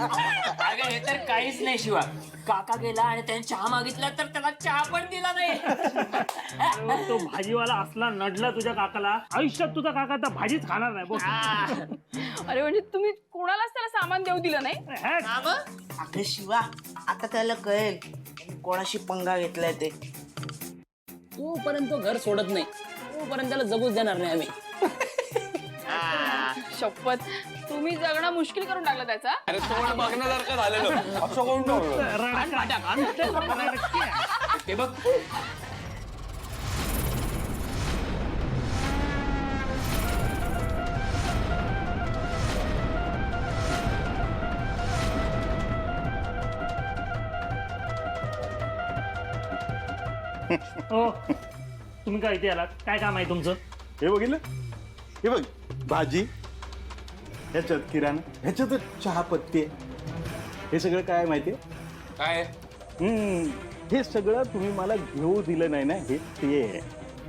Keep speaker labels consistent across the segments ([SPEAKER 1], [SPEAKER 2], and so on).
[SPEAKER 1] अगं हे तर काहीच नाही शिवा. काका गेला आणि त्याने चहा मागितला तर त्याला चहा पण दिला नाही.
[SPEAKER 2] अरे तो भाजीवाला असला नडला तुझ्या काकाला, आयुष्यात तुझा काका आता भाजीच खाणार नाही बोल.
[SPEAKER 3] अरे म्हणजे तुम्ही कोणालाच त्याला सामान देऊ दिलं नाही?
[SPEAKER 4] अगं शिवा, आता त्याला कळेल कोणाशी पंगा घेतलाय ते.
[SPEAKER 5] तोपर्यंत घर सोडत नाही, तोपर्यंत त्याला जगूच देणार नाही आम्ही.
[SPEAKER 3] शपथ, तुम्ही जगणं मुश्किल करून टाकलं त्याचा.
[SPEAKER 6] अरे तोंड बघण्यासारखं झालेलं असं कोण
[SPEAKER 1] ते बघ
[SPEAKER 2] हो, तुम्ही काय इथे आलात? काय काम आहे तुमचं?
[SPEAKER 7] हे बघितलं, हे बघ, भाजी ह्याच्यात किराणा, ह्याच्यातच चहा पत्ती आहे. हे सगळं काय माहितीये?
[SPEAKER 6] काय
[SPEAKER 7] हे सगळं तुम्ही मला घेऊ दिलं नाही ना, हे ते आहे.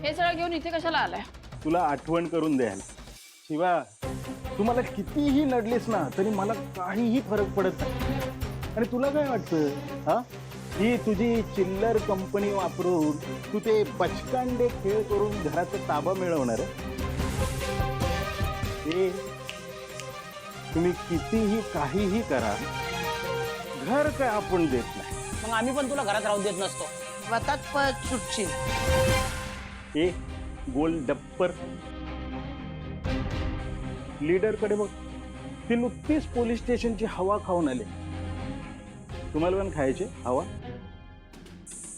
[SPEAKER 3] हे सगळं घेऊन इथे कशाला आलाय?
[SPEAKER 7] तुला आठवण करून द्यायला. शिवा, तुम्हाला कितीही नडलीस ना तरी मला काहीही फरक पडत नाही. आणि तुला काय वाटतं, हा, ही तुझी चिल्लर कंपनी वापरून तू ते बचकांडे खेळ करून घराचा ताबा मिळवणार आहे? हे तुम्ही कितीही काहीही करा, घर काय आपण देत नाही.
[SPEAKER 5] मग आम्ही पण तुला घरात राहून देत नसतो.
[SPEAKER 4] स्वतःच पळत सुटशील.
[SPEAKER 7] हे गोल डप्पर लीडरकडे बघ, ती नुकतीच पोलीस स्टेशनची हवा खाऊन आले. तुम्हाला पण खायचे हवा?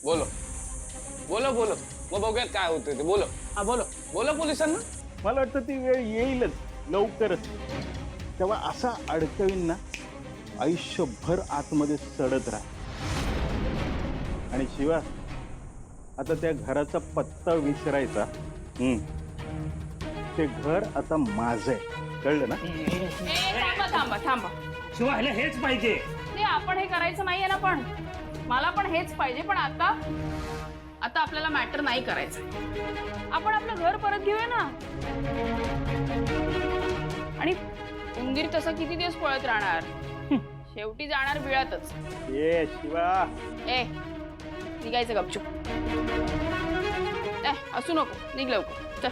[SPEAKER 6] बोलो बोलो बोलो, मग बघूयात काय होतं ते. बोलो
[SPEAKER 5] हा बोलो.
[SPEAKER 6] बोलो पोलिसांना.
[SPEAKER 7] मला वाटतं ती वेळ येईलच लवकरच. तेव्हा असा अडकवीन ना, आयुष्यभर आतमध्ये सडत राहा. आणि शिवा, आता त्या घराचा पत्ता विसरायचा. ते घर आता माझं आहे, कळलं ना?
[SPEAKER 3] थांबा थांबा थांबा.
[SPEAKER 2] शिवा, ह्याला हेच पाहिजे.
[SPEAKER 3] ते आपण हे करायचं नाहीये ना, पण मला पण हेच पाहिजे. पण आता आपल्याला मॅटर नाही करायचं. आपण आपलं घर परत घेऊया ना. आणि उंदीर तसा किती दिवस पळत राहणार, शेवटी जाणार बिळातच.
[SPEAKER 7] ये शिवा,
[SPEAKER 3] ए, निघायचं गपचूप. असू नको, निघ लवकर चल.